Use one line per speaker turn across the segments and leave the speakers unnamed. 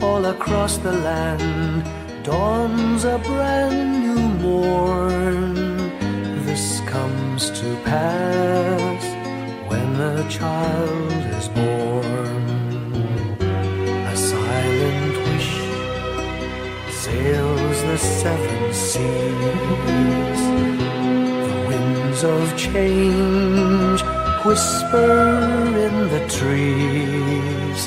all across the land dawns a brand new morn. This comes to pass when a child is born. A silent wish sails the seven seas. The winds of change whisper in the trees,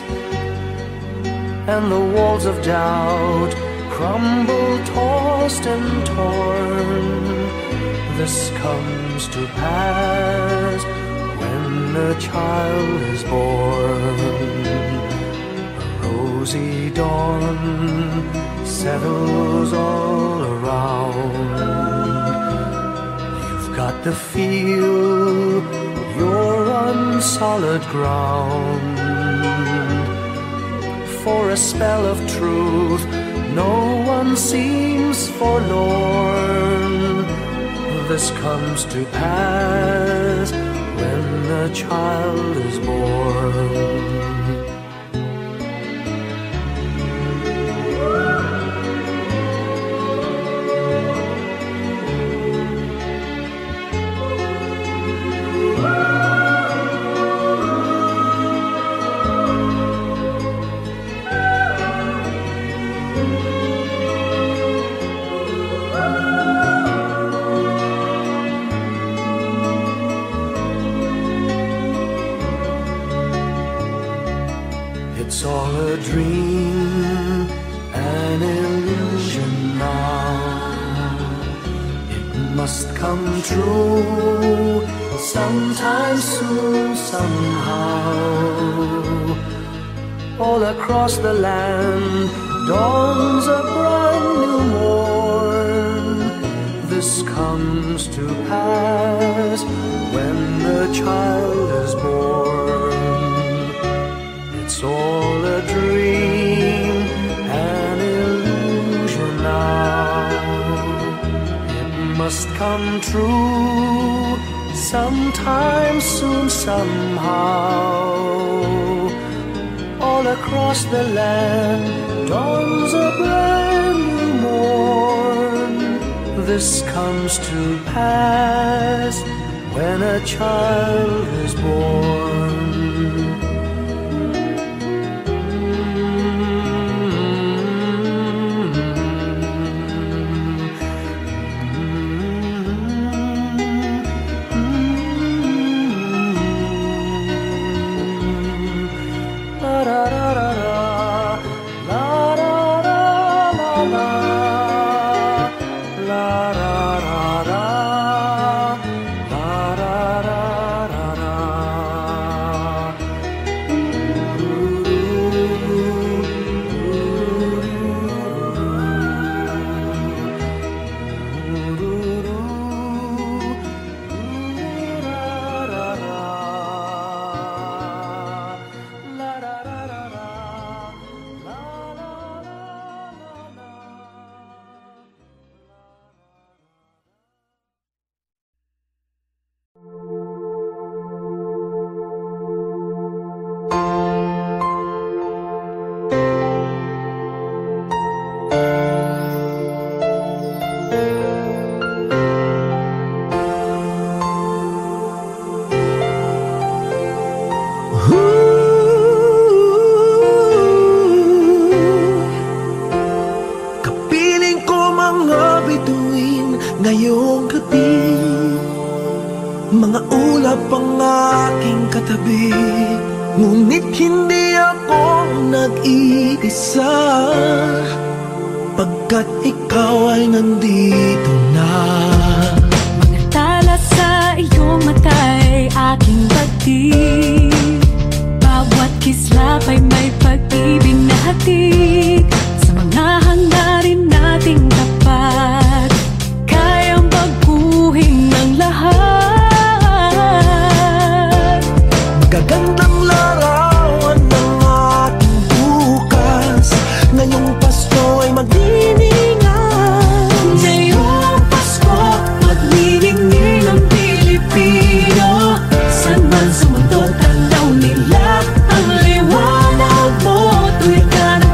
and the walls of doubt crumble, tossed and torn. This comes to pass when a child is born. A rosy dawn settles all around. You've got to feel you're on solid ground. For a spell of truth, no one seems forlorn. This comes to pass when a child is born. It's all a dream, an illusion now. It must come true sometime soon, somehow. All across the land dawns a brand new morn. This comes to pass when the child is born. It's all a dream, an illusion now. It must come true sometime soon, somehow. All across the land dawns a brand new morn. This comes to pass when a child is born.
Ngayong gabi, mga ulap ang aking katabi, ngunit hindi ako nag-iisa, pagkat ikaw ay nandito na.
Mga tala sa iyong mata'y aking pagtig, bawat kislap ay may pag-ibig na hatid, sa mga hangarin nating tapat.
Magagandang larawan ng ating bukas, ngayong Pasko ay magniningay.
Ngayong Pasko, magniningning ang Pilipino. San man sa mundo, tanaw nila ang liwanag mo. Tuwid ka ng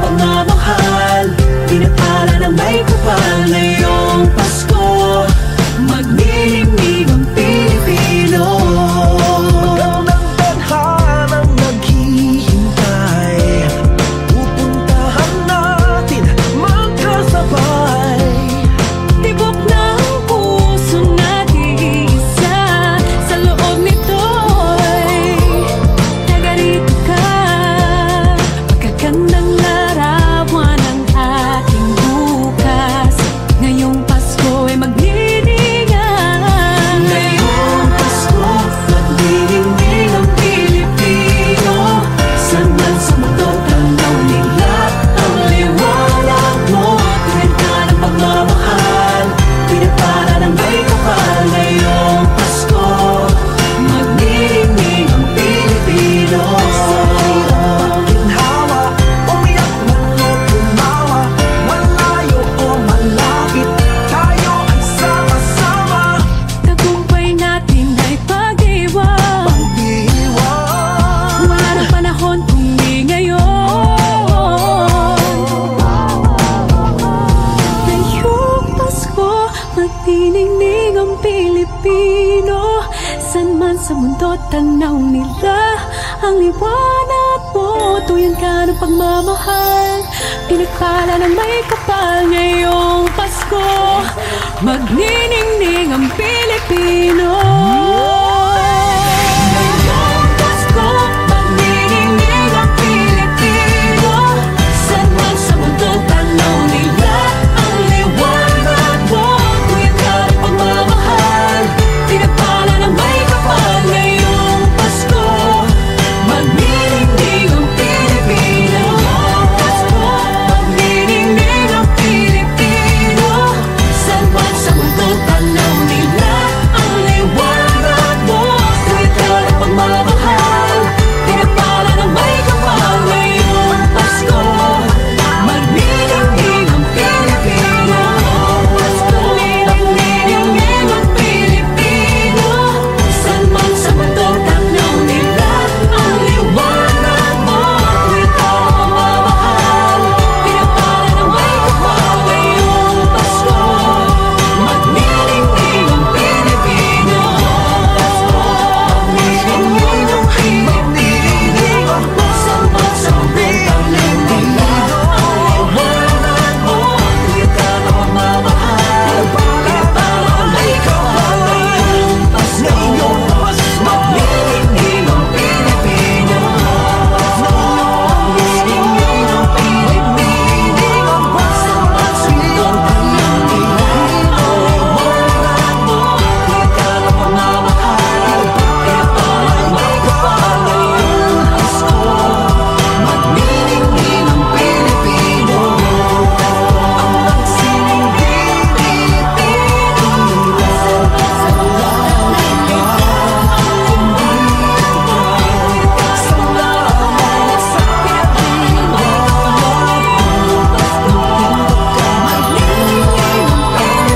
sa mundo, tanaw nila ang liwanag mo. Tuyan ka ng pagmamahal, pinagpala ng may kapal. Ngayong Pasko, magniningning ang Pilipino. Ngayong Pasko, magniningning ang Pilipino. Saan man sa mundo, tanaw nila ang liwanag mo. Tuyan ka ng pagmamahal, pinagpala ng may kapal. Ngayong Pasko, magniningning ang Pilipino. Pasko, magniningning ang Pilipino. Saan man sa mundo, tanaw nila ang liwanag mo. Tuwid ka ng pagmamahal, pinagpala ng may kapal. Ngayong Pasko, magniningning ang Pilipino. Pasko, magniningning ang Pilipino. Saan man sa mundo, tanaw nila ang liwanag mo. Tuwid ka ng pagmamahal, pinagpala ng may kapal. Ngayong Pasko, magniningning ang Pilipino. Pasko, magniningning ang Pilipino. Saan man sa mundo, tanaw nila ang liwanag mo. Tuwid ka ng pagmamahal, pinagpala ng may kapal. Ngayong Pasko, magniningning ang Pilipino. Magniningning ang Pilipino. Saan man sa mundo, tanaw nila ang liwanag mo. Tuwid ka ng pagmamahal, pinagpala ng may kapal. Ngayong Pasko, magniningning ang Pilipino. Ang magsining Pilipino. Saan man sa mundo, tanaw nila ang liwanag mo. Salamat sa pinagpala ng may kapal. Ngayong Pasko, magniningning ang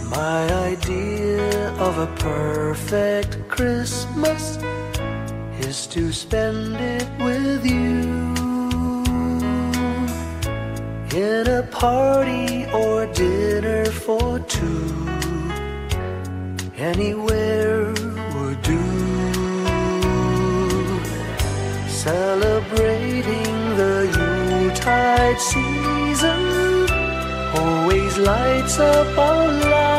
My idea of a perfect Christmas is to spend it with you in a party or dinner for two. Anywhere would do. Celebrating the Yuletide season always lights up our lives.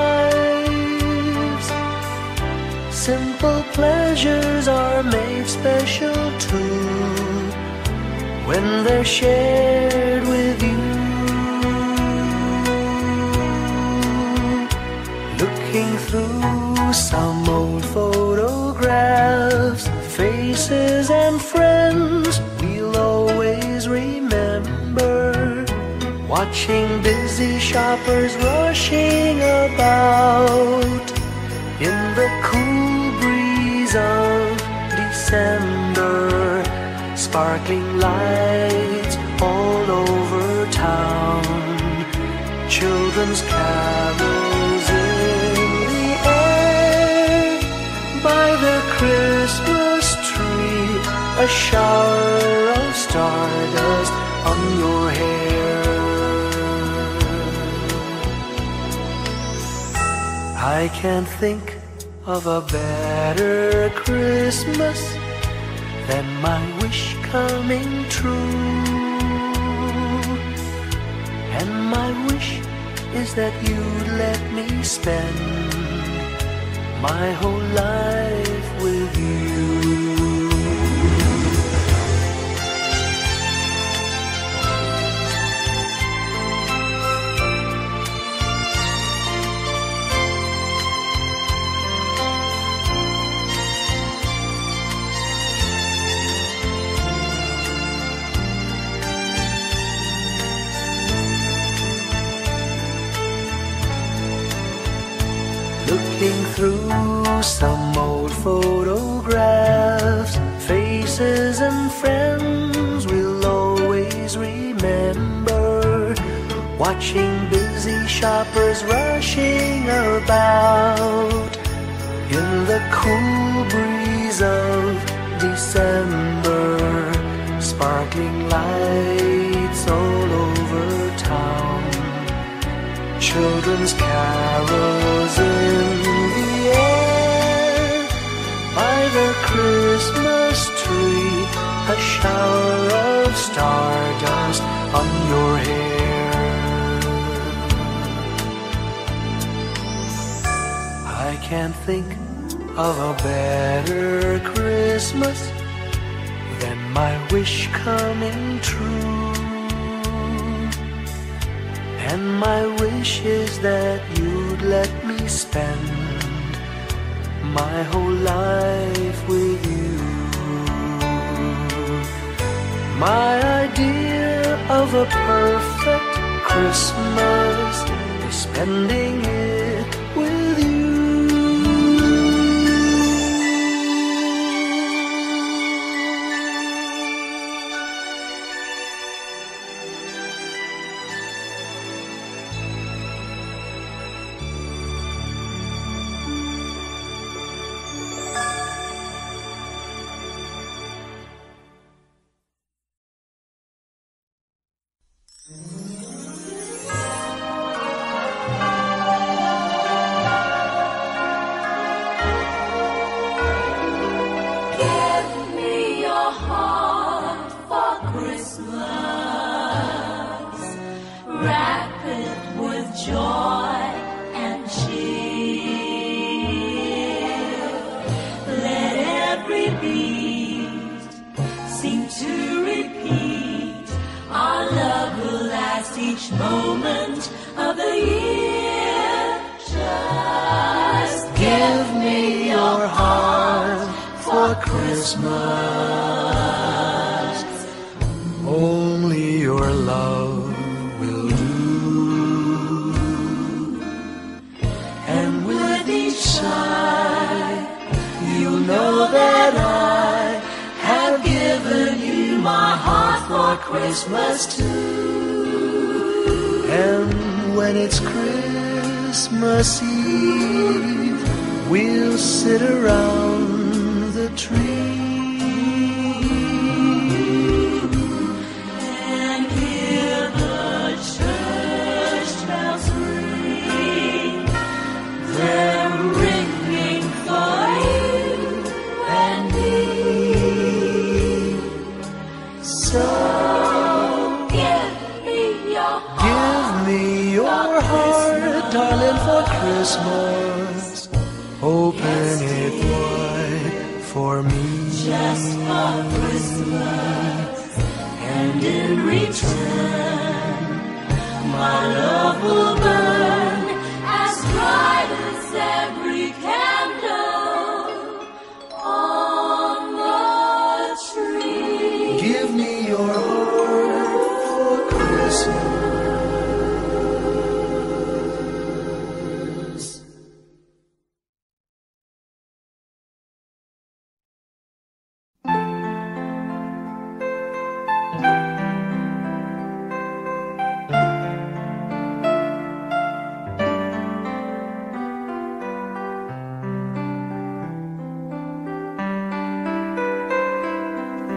Simple pleasures are made special too when they're shared with you. Looking through some old photographs, faces and friends we'll always remember. Watching busy shoppers rushing about in the cool breeze of December. Sparkling lights all over town, children's carols in the air. By the Christmas tree, a shower of stardust on your hair. I can't think of a better Christmas than my wish coming true. And my wish is that you'd let me spend my whole life with you. Looking through some old photographs, faces and friends we'll always remember. Watching busy shoppers rushing about in the cool breeze of December. Sparkling lights all over town, children's carols in the air. By the Christmas tree, a shower of stardust on your hair. I can't think of a better Christmas than my wish coming true. And my wish is that you'd let me spend my whole life with you. My idea of a perfect Christmas is spending it with you.
Each moment of the year, just give me your heart for Christmas.
Only your love will do.
And with each sigh, you know that I have given you my heart for Christmas too.
And when it's Christmas Eve, we'll sit around the tree
and hear the church bells ring. They're ringing for you and me. So
darling, for Christmas, open it wide for me.
Just for Christmas, and in return, my love will burn as bright as every candle on the tree.
Give me your heart for Christmas.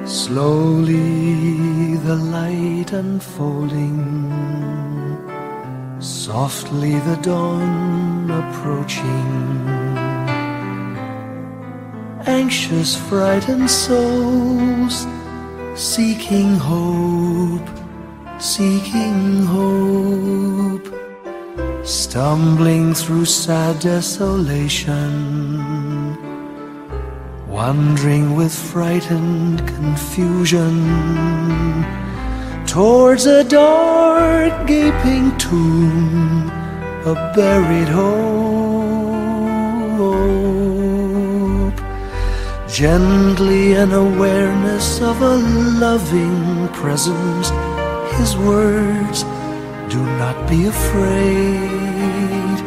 Slowly the light unfolding, softly the dawn approaching. Anxious, frightened souls seeking hope, stumbling through sad desolation, wandering with frightened confusion towards a dark gaping tomb, a buried hope. Gently an awareness of a loving presence, His words, do not be afraid.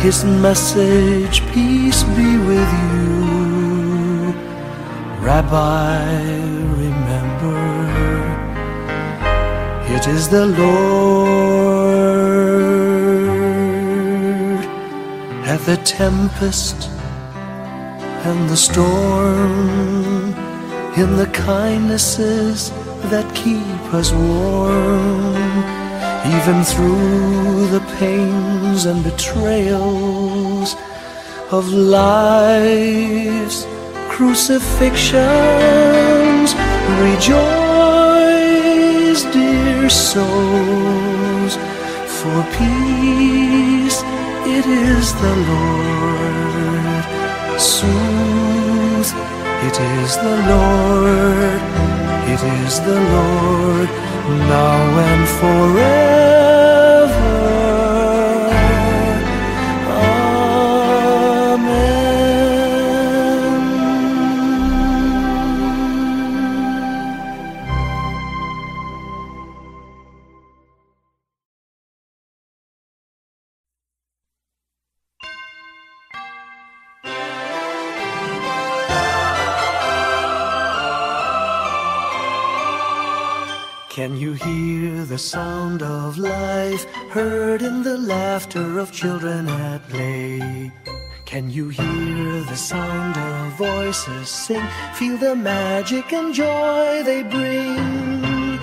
His message, peace be with you. Rabbi, remember, it is the Lord. At the tempest and the storm, in the kindnesses that keep us warm, even through the pains and betrayals of life's crucifixions. Rejoice, dear souls, for peace it is the Lord. Sooth, it is the Lord, it is the Lord, now and forever. Amen. Can you hear the sound of life heard in the laughter of children at play? Can you hear the sound of voices sing? Feel the magic and joy they bring.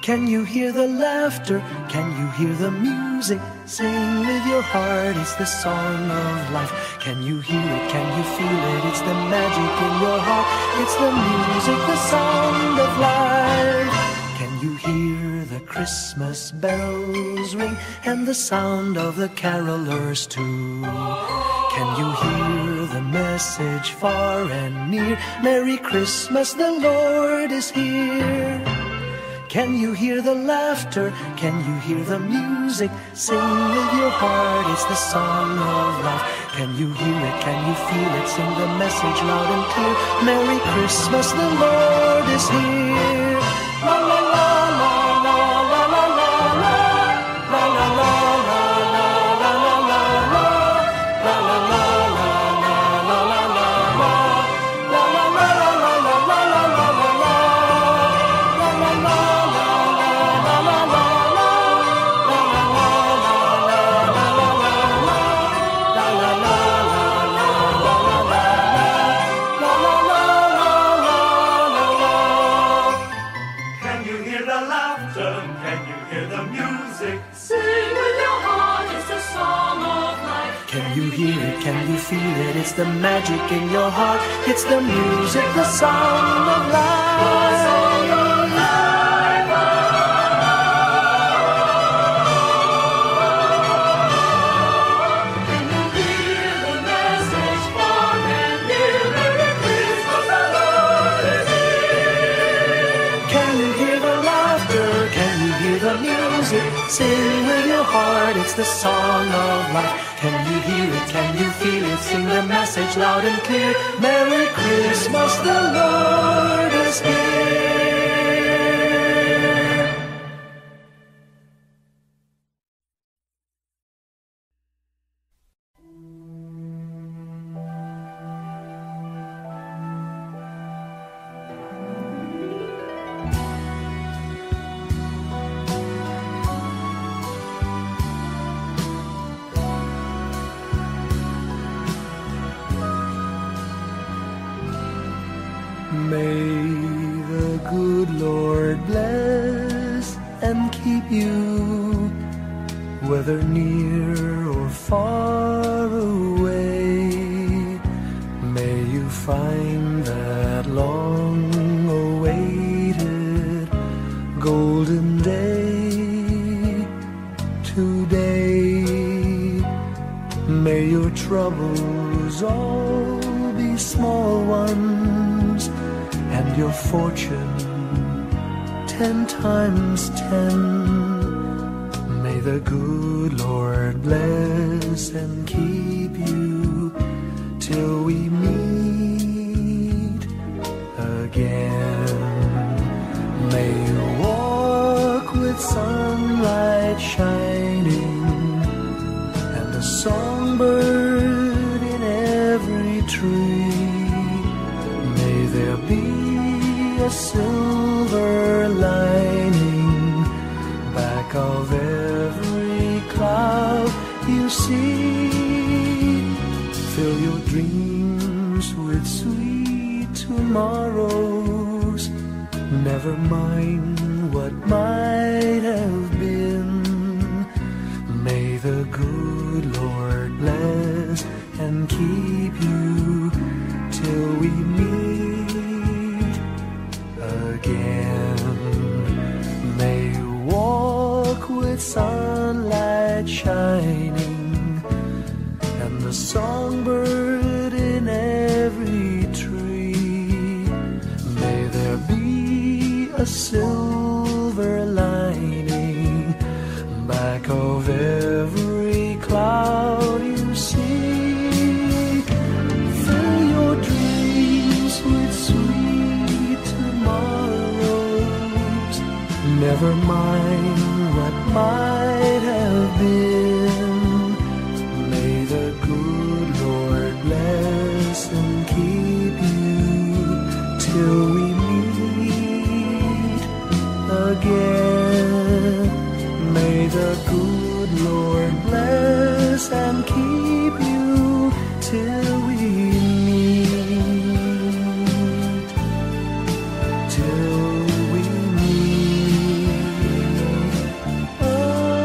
Can you hear the laughter? Can you hear the music? Sing with your heart, it's the song of life. Can you hear it? Can you feel it? It's the magic in your heart. It's the music, the sound of life. Can you hear the Christmas bells ring and the sound of the carolers too? Can you hear the message far and near? Merry Christmas, the Lord is here. Can you hear the laughter? Can you hear the music? Sing with your heart, it's the song of life. Can you hear it? Can you feel it? Sing the message loud and clear. Merry Christmas, the Lord is here. La la la la la la la la la la la la la la la la. Can you feel it? It's the magic in your heart. It's the music, the song of life. Can you hear the message far and near? Merry Christmas, the Lord is here. Can you hear the laughter? Can you hear the music? Sing with your heart, it's the song of life. Can you hear it? Can you feel it? Sing the message loud and clear. Merry Christmas, the Lord is here. May the good Lord bless and keep you, whether near or far away. May you find that long-awaited golden day today. May your troubles all be small ones, and your fortune 10 times 10. May the good Lord bless and keep you till we meet again. May you walk with sunlight shining and a songbird be a silver lining back of every cloud you see. Fill your dreams with sweet tomorrows. Never mind what might have been. May the good Lord bless and keep you till we meet again. May you walk with sunlight shining and the songbird in every tree. May there be a silver lining back of every cloud you see. Fill your dreams with sweet tomorrows. Never mind what might have been. May the good Lord bless and keep you till we meet again. May the good Lord bless and keep you till we meet, till we meet again.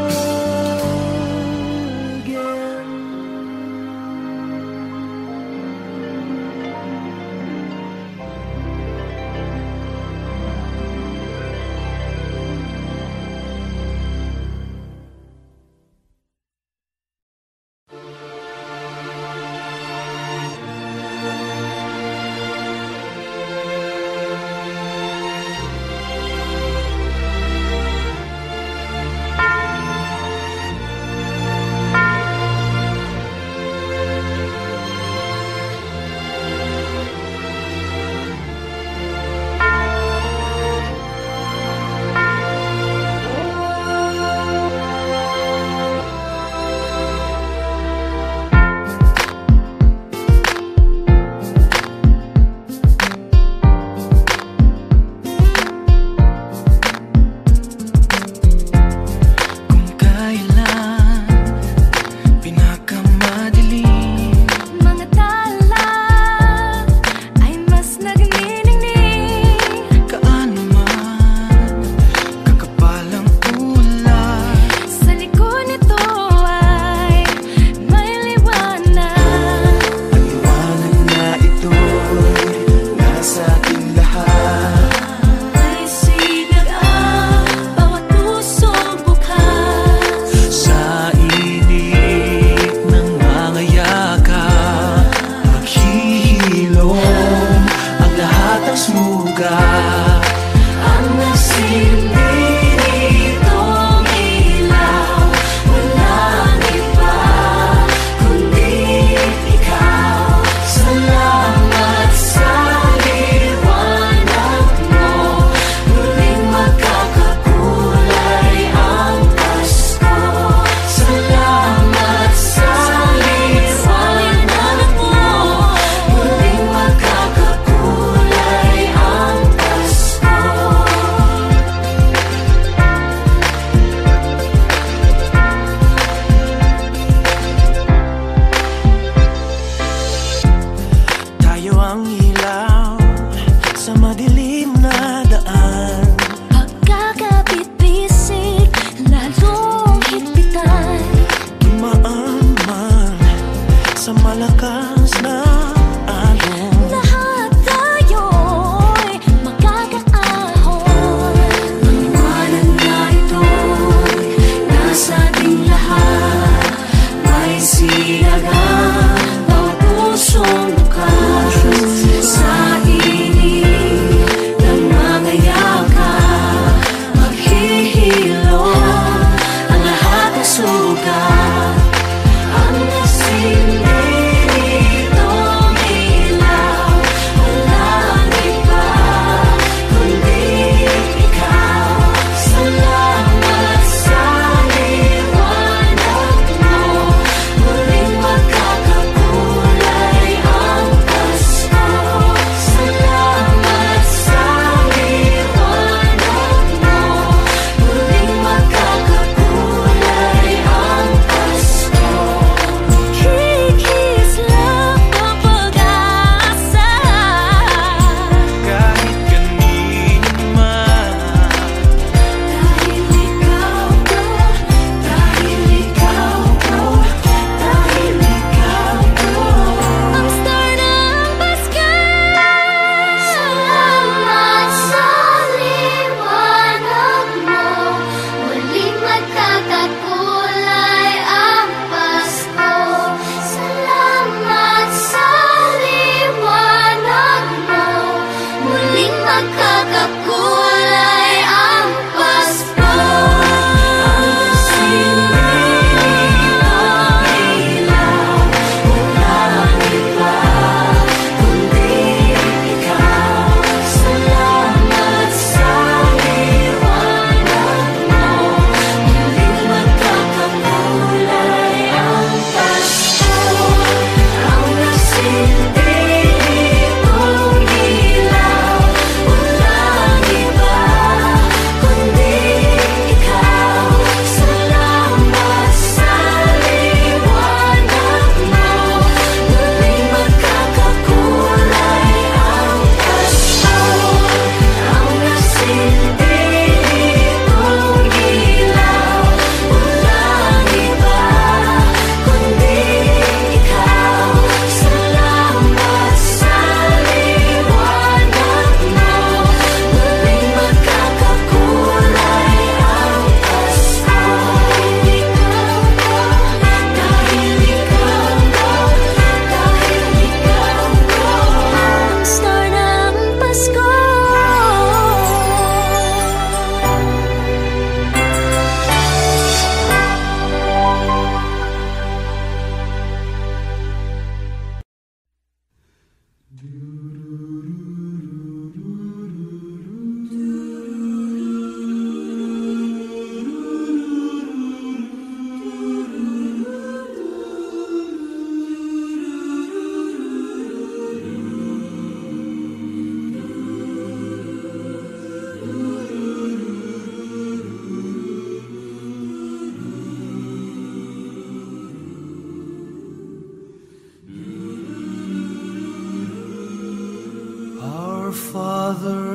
Father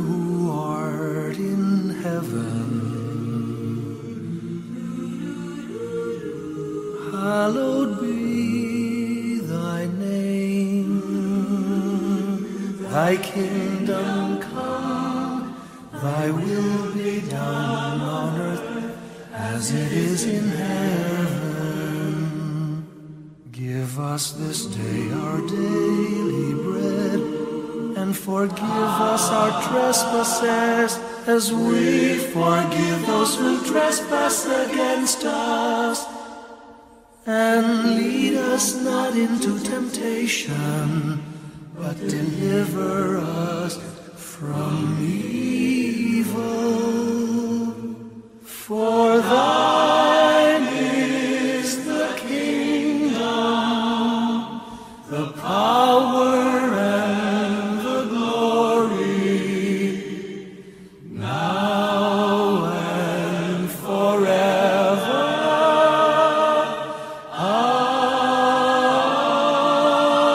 who art in heaven, hallowed be thy name. Thy kingdom come, thy will be done on earth as it is in heaven. Give us this day our daily bread, and forgive us our trespasses, as we forgive those who trespass against us. And lead us not into temptation, but deliver us from evil. For thine is the kingdom, the power, and the glory, now and forever.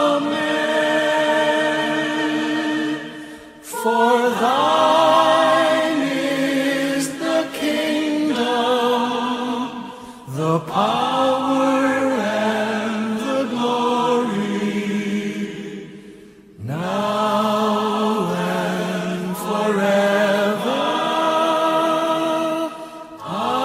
Amen. For thine is the kingdom, the power, and the glory, now and forever. Amen.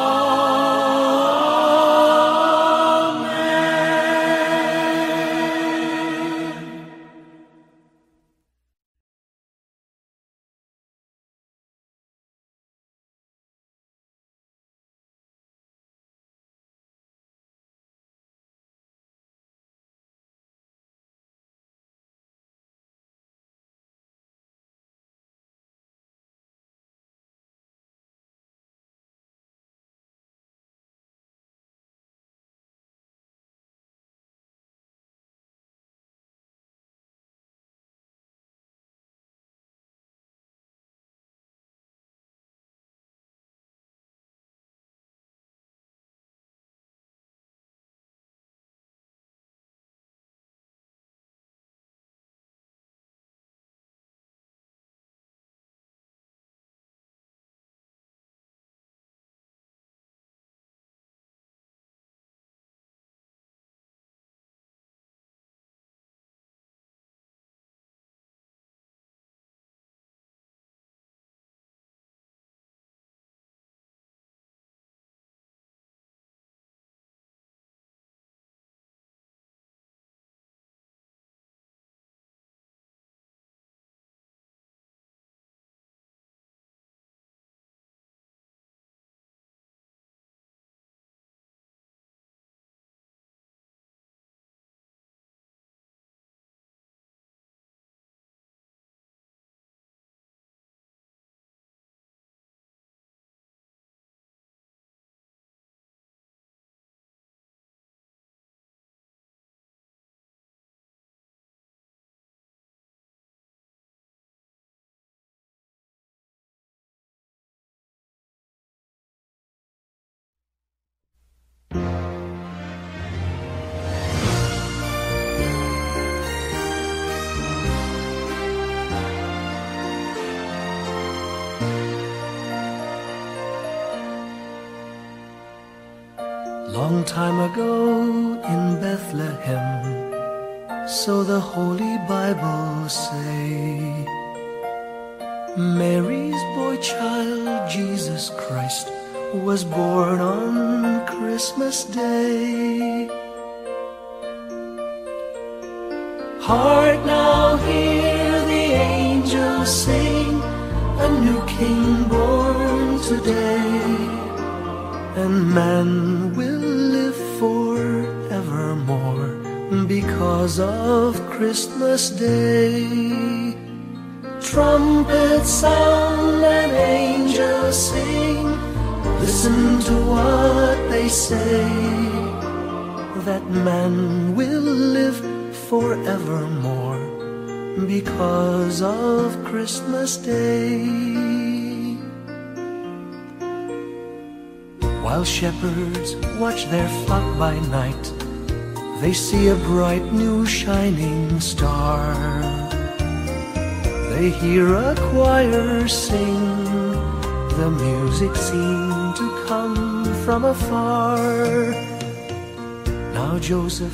Long time ago in Bethlehem, so the Holy Bible say, Mary's boy child, Jesus Christ, was born on Christmas Day. Hark now, hear the angels sing, a new King born today, and man will live forevermore because of Christmas Day. Trumpets sound and angels sing, listen to what they say, that man will live forevermore because of Christmas Day. While shepherds watch their flock by night, they see a bright new shining star. They hear a choir sing. The music seemed to come from afar. Now Joseph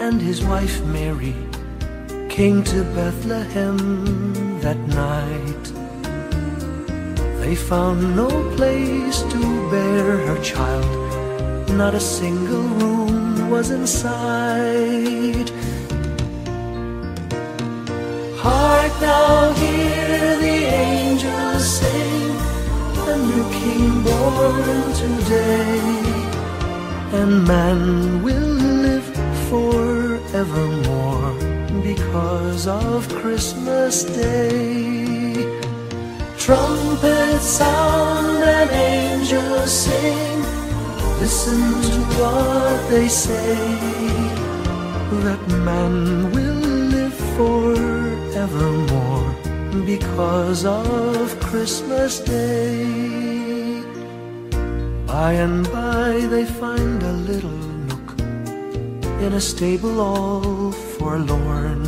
and his wife Mary came to Bethlehem that night. They found no place to bear her child. Not a single room was in sight. Hark now, hear the angels sing, a new king born today, and man will live forevermore because of Christmas Day. Trumpets sound and angels sing, listen to what they say, that man will live forevermore because of Christmas Day. By and by they find a little nook in a stable all forlorn,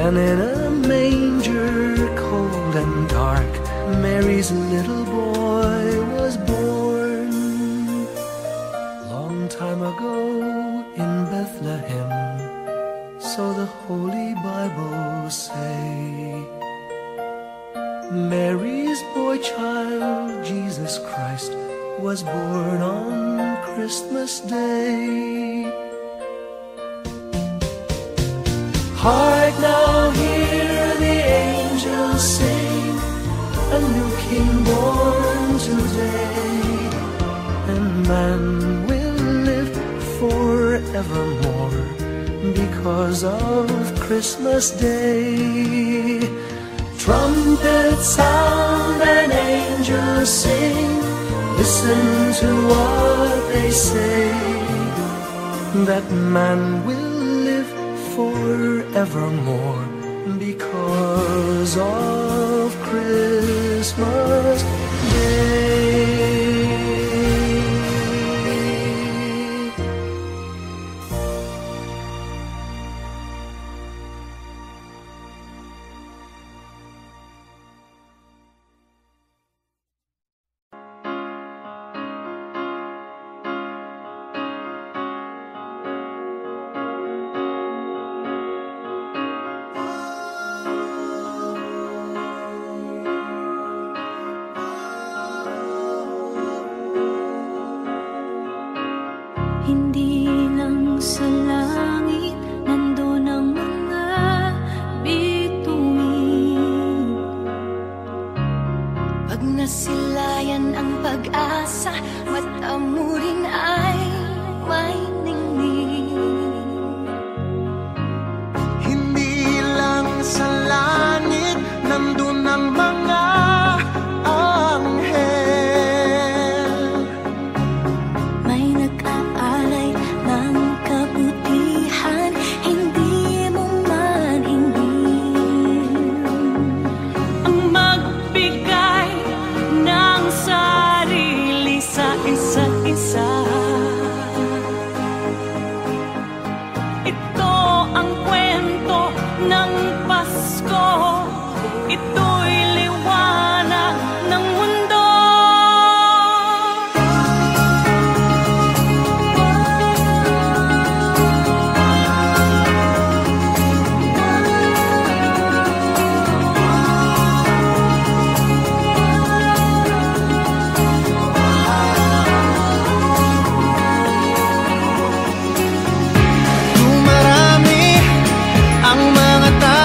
and in a manger cold and dark Mary's little boy was born. Long time ago in Bethlehem, so the Holy Bible say, Mary's boy child, Jesus Christ, was born on Christmas Day. Hark now, hear the angels sing, a new king born today, and man will live forevermore because of Christmas Day. Trumpets sound and angels sing, listen to what they say, that man will live forevermore because of Christmas Day.
Hindi lang sa langit nandun ang mga bituin. Pag nasilayan ang pag-asa, mata mo rin ay may ningning.
Hindi lang sa langit nandun ang mga anghel.
May nag-aalay ng kabutihan, hindi mo man ingin. Ang magbigay ng sarili sa isa't isa. Ito ang kwento ng Pasko, ito'y liwanag ng mundo.
Dumarami ang mga tao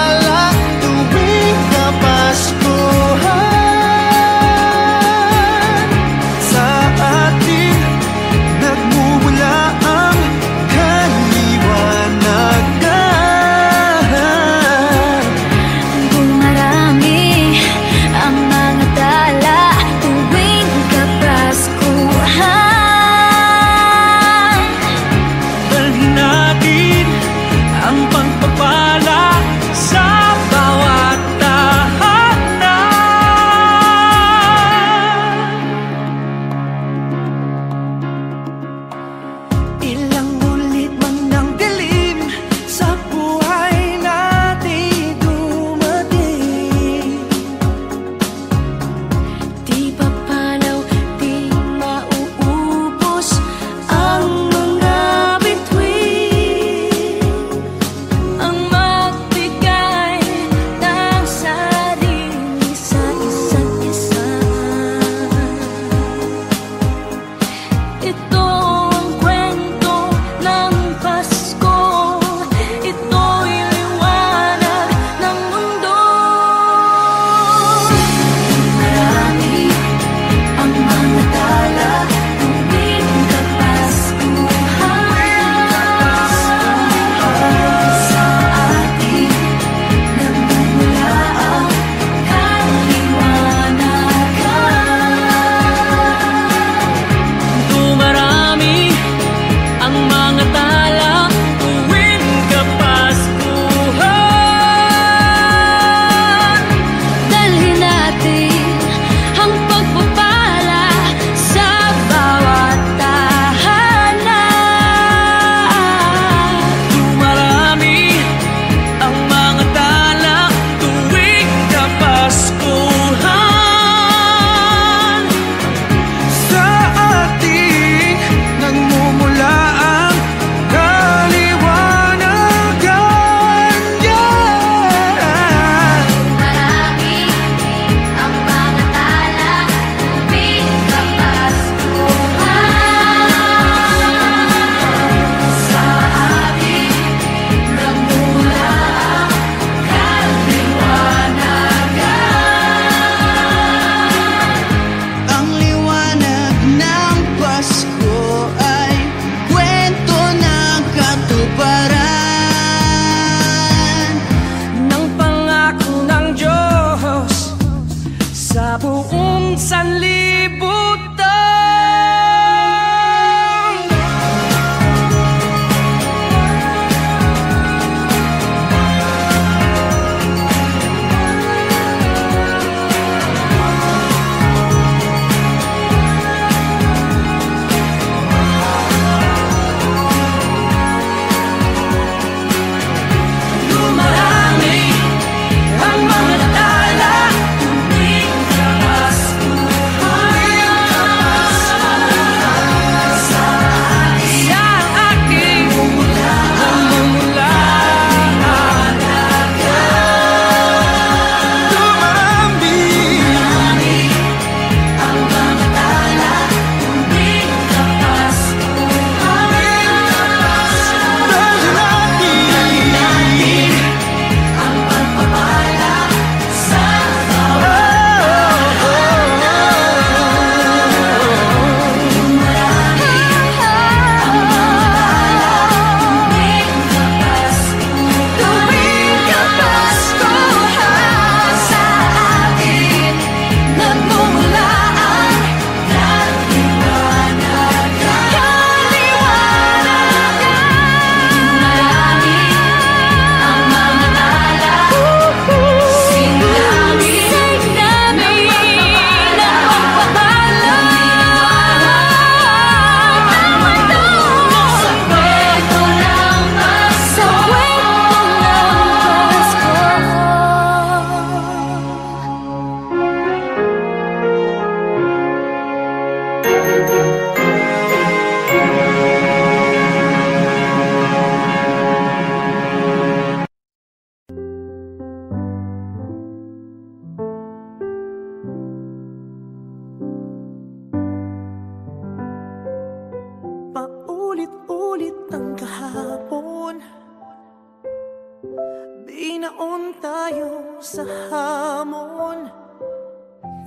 Mayroon tayo sa hamon.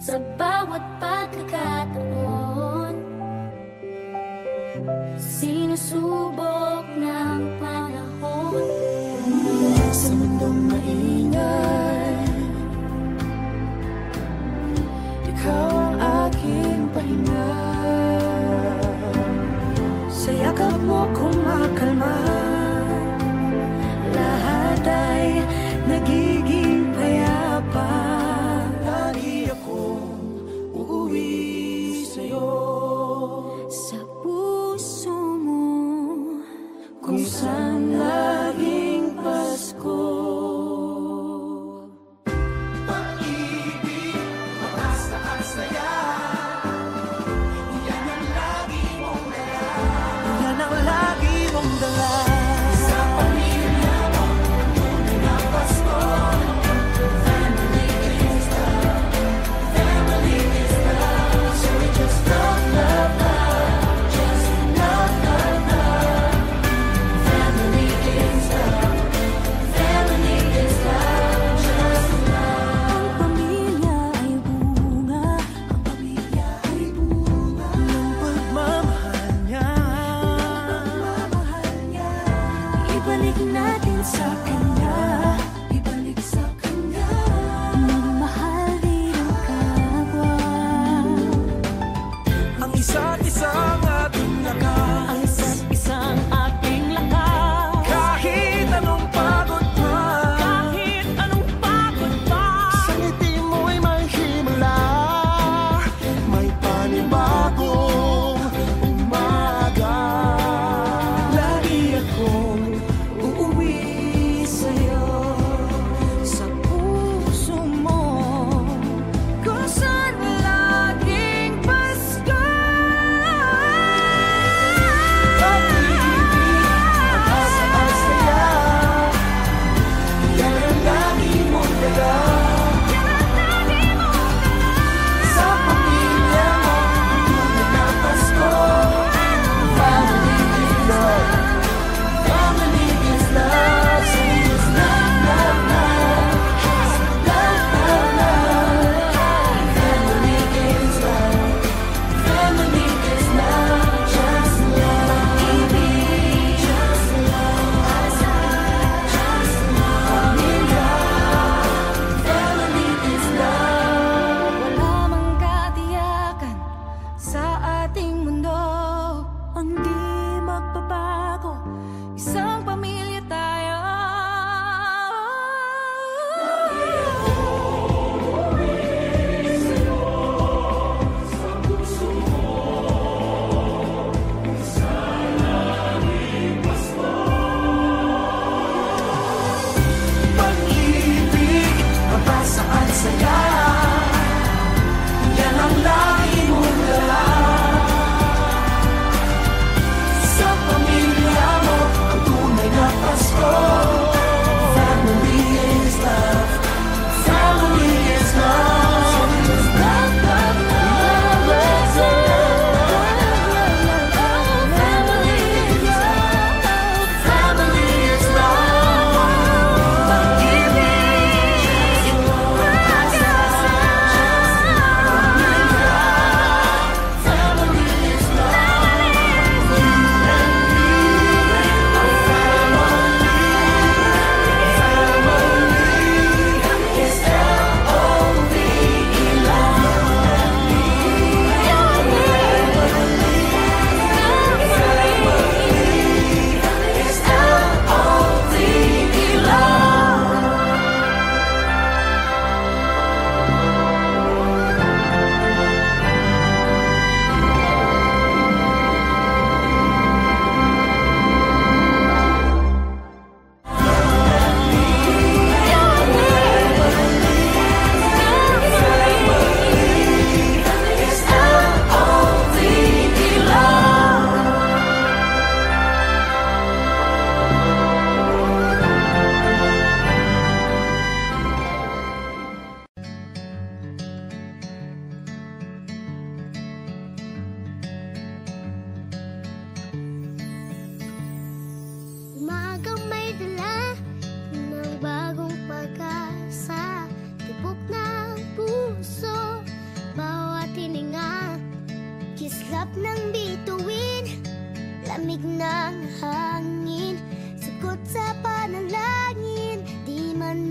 Sa bawat pagkakataon, sinusubok ng panahon.
Sa mundong maingay, ikaw ang aking pahinga. Sa yakap mo kumakalma, lahat ay nagiging payapa. Lagi akong uuwi sa'yo,
Sa puso mo,
kung saan laging Pasko. Pag-ibig, mataas-taas saya, yan ang lagi mong dala. Yan ang lagi mong dala. Sa pamilya mo, tunay na Pasko. Family is love, family is love. So we just love, love, love, just love, love, love.
family is love, family is love, just love.
Ang pamilya ay bunga, ang pamilya ay bunga ng pagmamahal niya.
Ibalik natin sa kanya,
Ibalik sa kanya.
magmahal din ang kapwa.
Ang isa't isang ating lakas,
Ang isa't isang ating lakas.
kahit anong pagod pa,
Kahit anong pagod pa,
sa ngiti mo'y may himala, may panibagong umaga. Lagi akong uuwi sa'yo.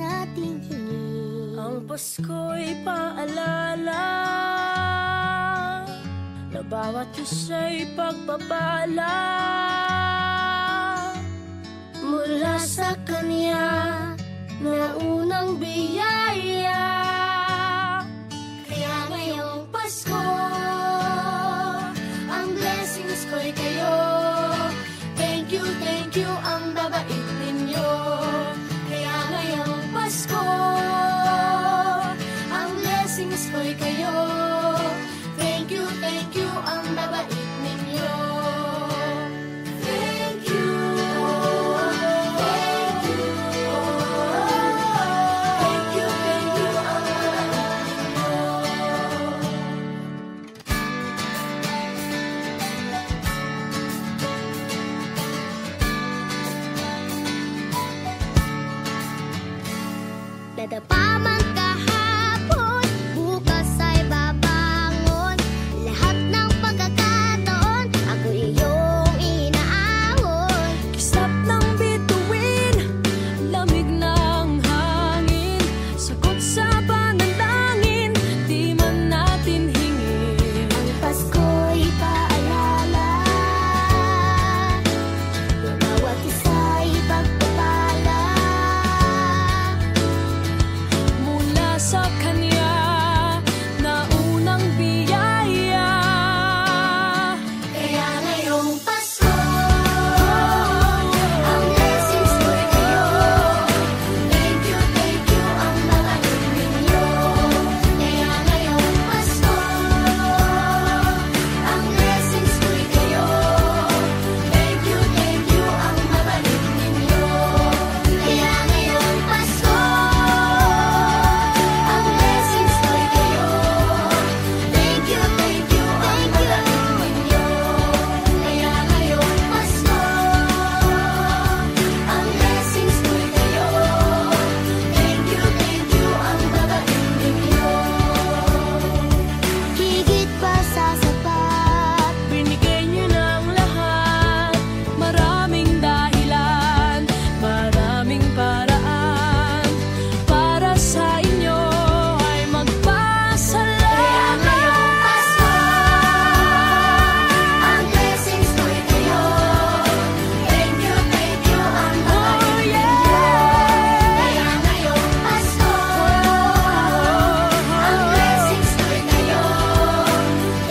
nating hingin.
Ang Pasko'y paalala na bawat isa'y pagpapala mula sa Kanya na unang biyaya. Kaya ngayong Pasko, ang blessings ko'y kayo. Thank you ang babait ninyo. Kaya ngayong Pasko, ang blessings ko'y kayo. Thank you ang babait ninyo. Thank you.
Dadapa man kahapon, bukas ay babangon. Lahat ng pagkakataon, ako iyong inaahon.
Kisap ng bituin, lamig ng hangin, sagot sa panalangin, di man natin hingin.
Ang Pasko'y paalala na bawat isa'y pagpapala
Mula sa Kanya na unang biyaya.
Kaya ngayong Pasko, ang blessings ko'y kayo. Thank you ang babait ninyo. Kaya ngayong Pasko, ang blessings ko'y kayo. Thank you ang babait ninyo. Kaya ngayong Pasko, ang blessings ko'y kayo. Thank you ang babait ninyo. Kaya ngayong Pasko, ang blessings ko'y kayo. Thank you ang babait ninyo. Higit pa sa sapat,
Binigay niyo ng lahat, maraming dahilan, maraming paraan, para sa inyo ay magpasalamat.
ngayong Pasko, ang blessings ko'y kayo. Thank you ang babait ninyo. Kaya ngayong Pasko, ang blessings ko'y kayo.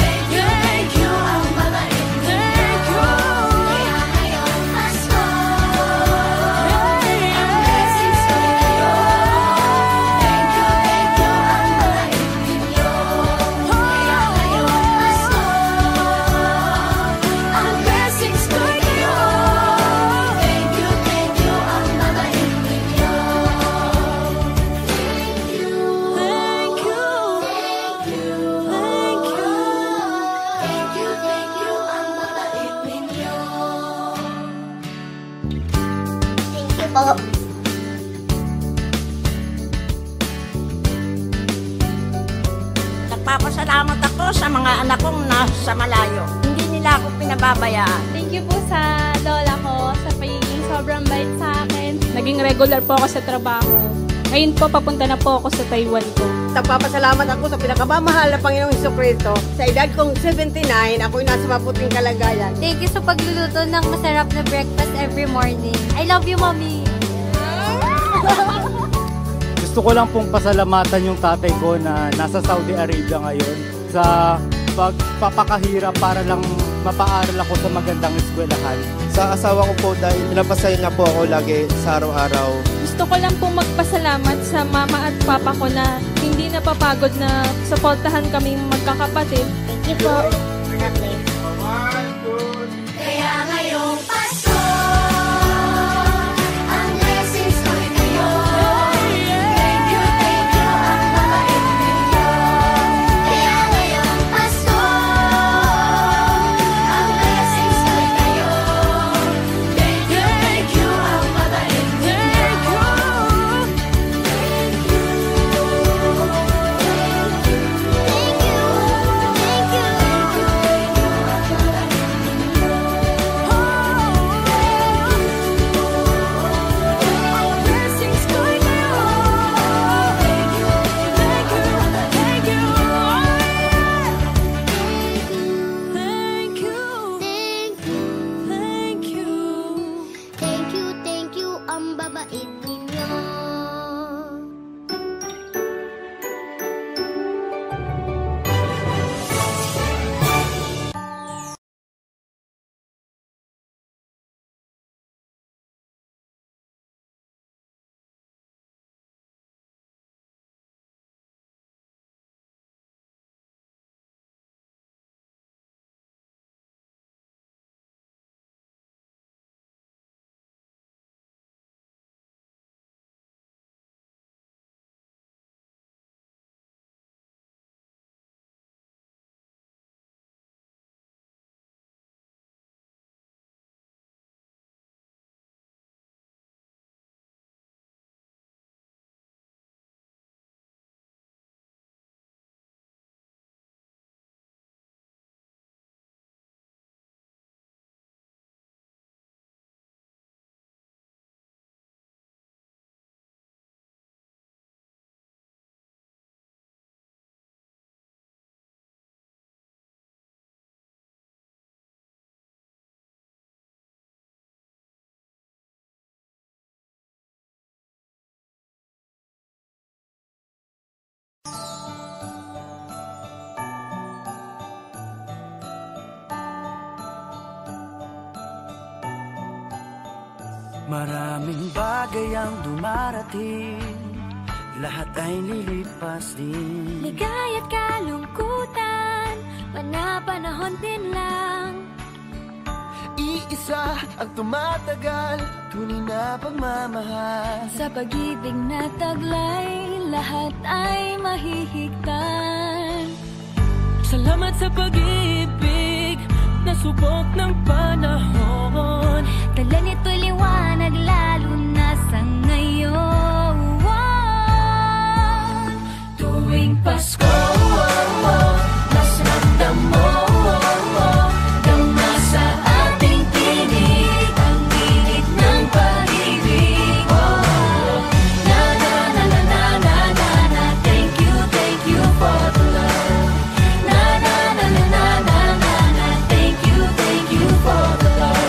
Thank you ang babait ninyo. Kaya ngayong Pasko, ang blessings ko'y kayo. Thank you ang babait ninyo. Kaya ngayong Pasko, ang blessings ko'y kayo. Thank you ang babait ninyo. Thank you po.
Nagpapasalamat ako sa mga anak kong nasa malayo. Hindi nila ako pinababayaan.
Thank you po sa lola ko sa pagiging sobrang bait sa akin. Naging regular po ako sa trabaho. Ngayon po, papunta na po ako sa Taiwan ko.
Nagpapasalamat ako sa pinakamamahal na Panginoong Jesucristo. Sa edad kong 79, ako'y nasa maputing kalagayan.
Thank you sa pagluluto ng masarap na breakfast every morning. I love you, Mommy.
Gusto ko lang pong pasalamatan yung tatay ko na nasa Saudi Arabia ngayon sa pagpapakahirap para lang mapaaral ako sa magandang eskwelahan.
Sa asawa ko po dahil pinapasaya niya po ako lagi sa araw-araw.
Gusto ko lang po magpasalamat sa mama at papa ko na hindi napapagod na suportahan kaming magkakapatid.
Thank you po. Kaya ngayong Pasko, ang blessings ko'y kayo. Thank you ang babait ninyo. Kaya ngayong Pasko, ang blessings ko'y kayo. Thank you ang babait ninyo. Thank you pagbabait ninyo.
Maraming bagay ang dumarating, lahat ay lilipas din.
Ligaya't kalungkutan, panapanahon din lang.
Iisa ang tumatagal, tunay na pagmamahal.
Sa pag-ibig na taglay, lahat ay mahihigtan.
Salamat sa pag-ibig na subok ng panahon.
Dala nito'y liwanag lalo na sa ngayon.
Tuwing Pasko, mas ramdam mo, dama sa ating tinig ang init ng pag-ibig. Na na na na na na na na, thank you for the love. Na na na na na na na na, thank you for the love.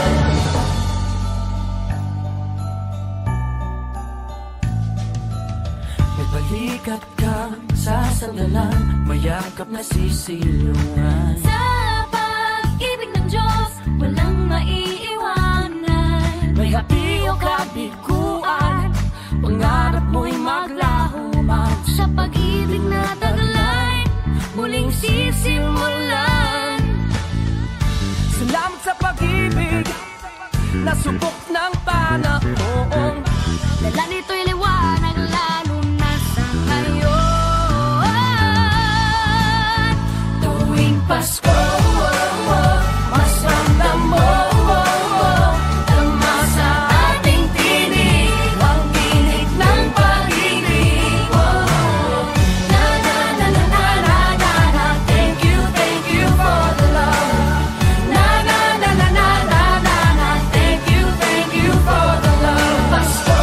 May balikat kang sasandalan, mayakap na sisilungan.
Sa pag-ibig ng Diyos, walang maiiwanan.
May hapi o kabiguan, pangarap mo'y maglaho man.
Sa pag-ibig na taglay, muling sisimulan.
Salamat sa pag-ibig na subok ng panahon.
Dala nito'y liwanag lalo na sa ngayon.
Tuwing Pasko, mas ramdam mo, dama sa ating tinig ang init ng pag-ibig. Na na na na na na na na, thank you for the love. Na na na na na na na na, thank you for the love. Pasko,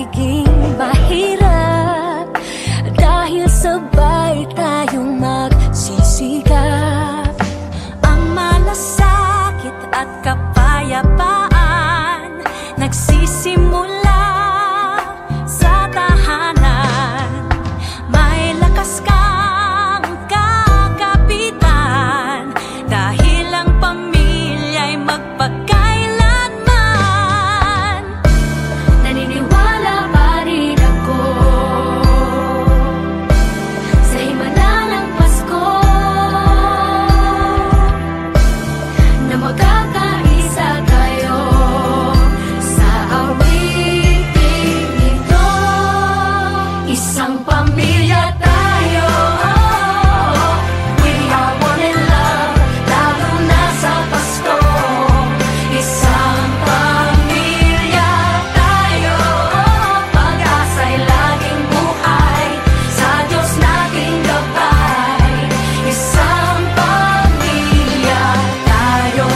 naging mahirap dahil sabay tayong magsisikap. Ang malasakit at kapayapaan nagsisimula sa tahanan. May lakas kang kakapitan dahil ang pamilya'y magpakailanman. Naniniwala pa rin ako sa himala ng Pasko na magkakaisa tayo sa awiting ito. Isang pamilya tayo, we are one in love, lalo na sa Pasko. Isang pamilya tayo, pag-asa'y laging buhay, sa Diyos nating gabay. Isang pamilya tayo,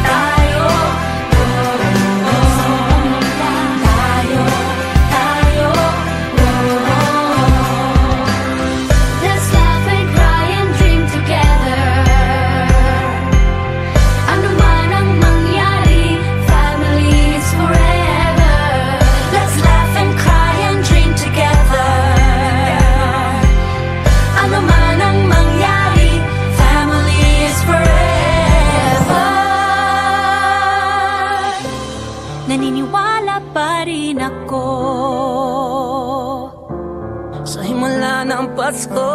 tayo, let's laugh and cry and dream together. Ano man ang mangyari, family is forever. Let's laugh and cry and dream together. Ano man ang mangyari, family is forever. Naniniwala pa rin ako sa himala ng Pasko.